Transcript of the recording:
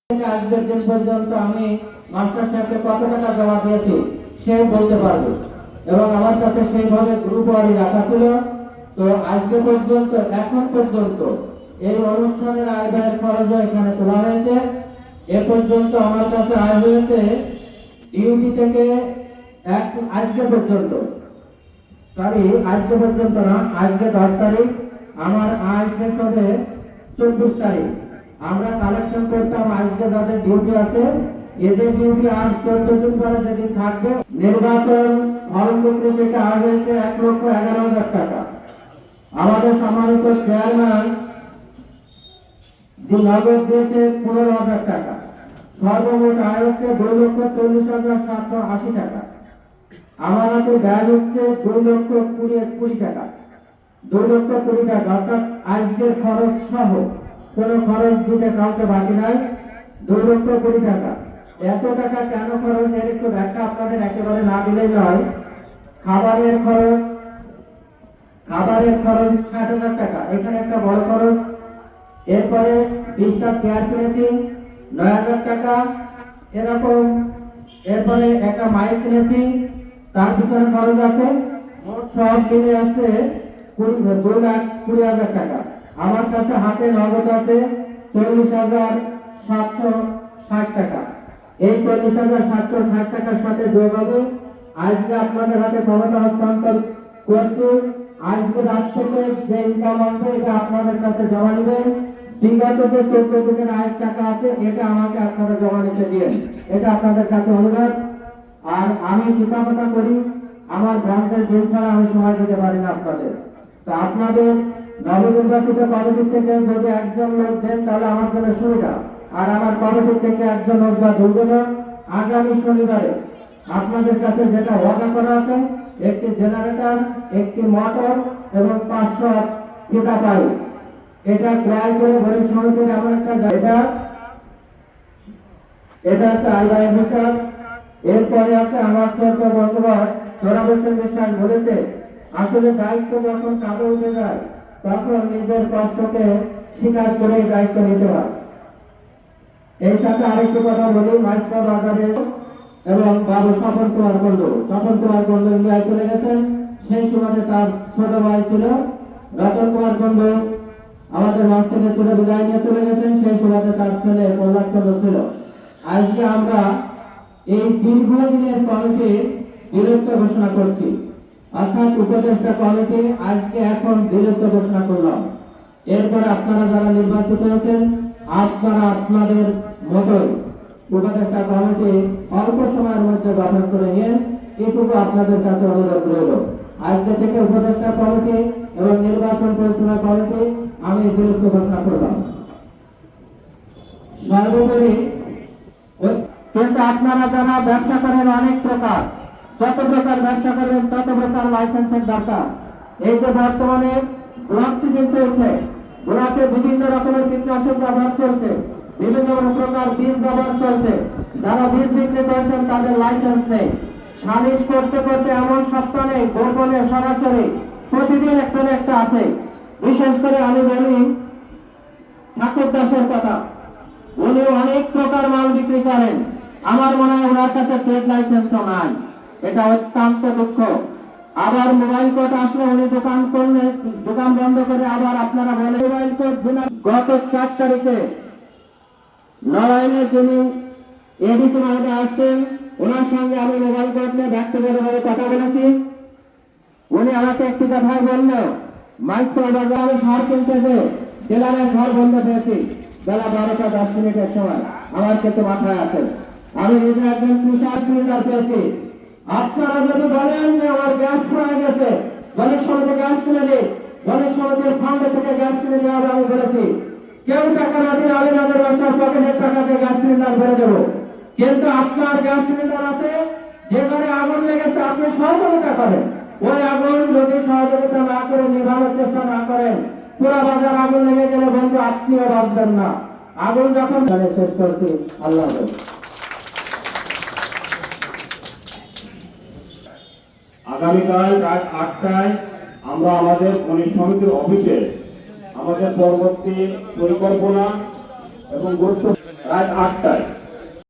আজকের দিন পর্যন্ত আমি মাস্টার সাহেবকে কত টাকা জমা দিয়েছি সে বলতে পারবে এবং আমার কাছে সেইভাবে গ্রুপ ওয়ারি রাখা ছিল। তো আজকে পর্যন্ত এখন পর্যন্ত এই অনুষ্ঠানের আয় ব্যয়ের খরচও এখানে তোলা হয়েছে। এ পর্যন্ত আমার কাছে আয় হয়েছে ডিউটি থেকে আজকে পর্যন্ত আজকে পর্যন্ত না, আজকে 10 তারিখ, আমার আয় শেষ হবে 24 তারিখ। আমরা কালেকশন করতাম আজকে যাদের ডিউটি আছে এদের ডিউটি আর 14 দিন পরে যেদিন থাকবে। নির্বাচন ফর্ম বিক্রি থেকে আয় হয়েছে 1,11,000 টাকা। আমাদের সম্মানিত চেয়ারম্যান যে নগদ দিয়েছে 15,000 টাকা। সর্বমোট আয় হচ্ছে 2,40,780 টাকা। আমার হাতে ব্যয় হচ্ছে 2,20,20 টাকা। 2,20,20 টাকা, অর্থাৎ আজকের খরচ সহ কোন খরচ দিতে কাউকে বাকি নাই। 2,20,20 টাকা। এত টাকা কেন খরচ, এর একটু ব্যাখ্যা আপনাদের একেবারে না দিলেই নয়। খাবারের খরচ 60,000 টাকা, এখানে একটা বড় খরচ। এরপরে 20টা চেয়ার কিনেছি 9,000 টাকা এরকম। এরপরে একটা মাইক কিনেছি, তার পিছনে খরচ আছে। মোট সব মিলে আছে 2,20,000 টাকা। আমার কাছে হাতে নগদ আছে 40,760 টাকা। এই 40,760 টাকার সাথে যোগ হবে আজকে আপনাদের হাতে ক্ষমতা হস্তান্তর করছি। আজকে রাত থেকে যে ইনকাম আসবে এটা আপনাদের কাছে জমা নেবেন। বিগত যে 14 দিনের আয়ের টাকা আছে এটা আমাকে আপনারা জমা নিতে দিয়ে, এটা আপনাদের কাছে অনুরোধ। আর আমি শিক্ষকতা করি, আমার গ্রান্টের দিন ছাড়া আমি সময় দিতে পারি না আপনাদের। তো আপনাদের নবনির্বাচিত কমিটি থেকে যদি একজন লোক দেন তাহলে আমার জন্য সুবিধা। আর আমার কমিটি থেকে একজন লোক বা দুজন আগামী শনিবারে আপনাদের কাছে যেটা ওয়াদা করা আছে, একটি জেনারেটর, একটি মোটর এবং 500 ফিতা পাইপ, এটা ক্রয় করে বরিশ সমিতির এমন একটা এটা আছে আয় ব্যয় হিসাব। এরপরে আছে আমার ছোট বন্ধুবার সোহরাব হোসেন বিশ্বাস বলেছে, আসলে দায়িত্ব যখন কাঁধে উঠে যায় তখন নিজের কষ্টকে স্বীকার করে দায়িত্ব নিতে হয়। এই সাথে আরেকটি কথা বলি, মাইস্টার বাজারে এবং বাবু স্বপন কুমার কুন্ডু ইন্ডিয়ায় চলে গেছেন। সেই সময় তার ছোট ভাই ছিল রতন কুমার কুন্ডু, আমাদের মাছ থেকে ছোট বিদায় নিয়ে চলে গেছেন। সেই সময় তার ছেলে প্রহ্লাদ কুন্ডু ছিল। আজকে আমরা এই দীর্ঘদিনের কমিটি বিলুপ্ত ঘোষণা করছি, অর্থাৎ উপদেষ্টা কমিটি আজকে এখন বিলুপ্ত ঘোষণা করলাম। এরপরে আপনারা যারা নির্বাচিত হয়েছেন আপনারা আপনাদের মতোই উপদেষ্টা কমিটি অল্প সময়ের মধ্যে গঠন করে নিন, এটুকু আপনাদের কাছে অনুরোধ রইল। আজকে থেকে উপদেষ্টা কমিটি এবং নির্বাচন পরিচালনা কমিটি আমি বিলুপ্ত ঘোষণা করলাম। সর্বোপরি কিন্তু আপনারা যারা ব্যবসা করেন অনেক প্রকার, যত প্রকার ব্যবসা করবেন তত প্রকার লাইসেন্সের দরকার। এই যে বর্তমানে ব্লক সিজন চলছে, ব্লকে বিভিন্ন রকমের কীটনাশক ব্যবহার চলছে, বিভিন্ন প্রকার বীজ ব্যবহার চলছে। যারা বীজ বিক্রি করছেন তাদের লাইসেন্স নেই। সালিশ করতে করতে এমন সপ্তাহ নেই, গোপনে সরাসরি প্রতিদিন একটা না একটা আছে। বিশেষ করে আমি বলি ঠাকুর দাসের কথা, উনি অনেক প্রকার মাল বিক্রি করেন। আমার মনে হয় ওনার কাছে ট্রেড লাইসেন্সও নাই, এটা অত্যন্ত দুঃখ। আবার মোবাইল কোড আসলে উনি দোকান বন্ধ করে আবার আপনারা বলে মোবাইল কোড গত 4 তারিখে নড়াইলে যিনি এডিসি মহোদয় আসছেন ওনার সঙ্গে আমি মোবাইল কোড নিয়ে ব্যক্তিগতভাবে কথা বলেছি। উনি আমাকে একটি কথাই বলল, মাইক্রো বাজার আমি সার কিনতে যে ডিলারের ঘর বন্ধ পেয়েছি বেলা 12টা 10 মিনিটের সময়, আমার কিন্তু মাথায় আছে। আমি নিজে একজন কৃষক সিলিন্ডার পেয়েছি। আপনারা যদি বলেন যে আমার গ্যাস হয়ে গেছে, বনের সমিতি গ্যাস কিনে দিই, বনের সমিতির ফান্ড থেকে গ্যাস কিনে দেওয়া হবে, আমি বলেছি কেউ টাকা না দিয়ে আমি তাদের বাচ্চার পকেটের টাকাতে গ্যাস সিলিন্ডার ভরে দেবো। কিন্তু আপনার গ্যাস সিলিন্ডার আছে, যে ঘরে আগুন লেগেছে আপনি সহযোগিতা করেন, ওই আগুন যদি সহযোগিতা না করে নিভানোর চেষ্টা না করেন, পুরা বাজার আগুন লেগে গেলে বন্ধু আপনিও বাঁচবেন না। আগুন যখন শেষ করছি, আল্লাহ হাফেজ। আগামীকাল রাত 8টায় আমরা আমাদের বণিক সমিতির অফিসে আমাদের পরবর্তী পরিকল্পনা এবং গুরুত্ব রাত 8টায়।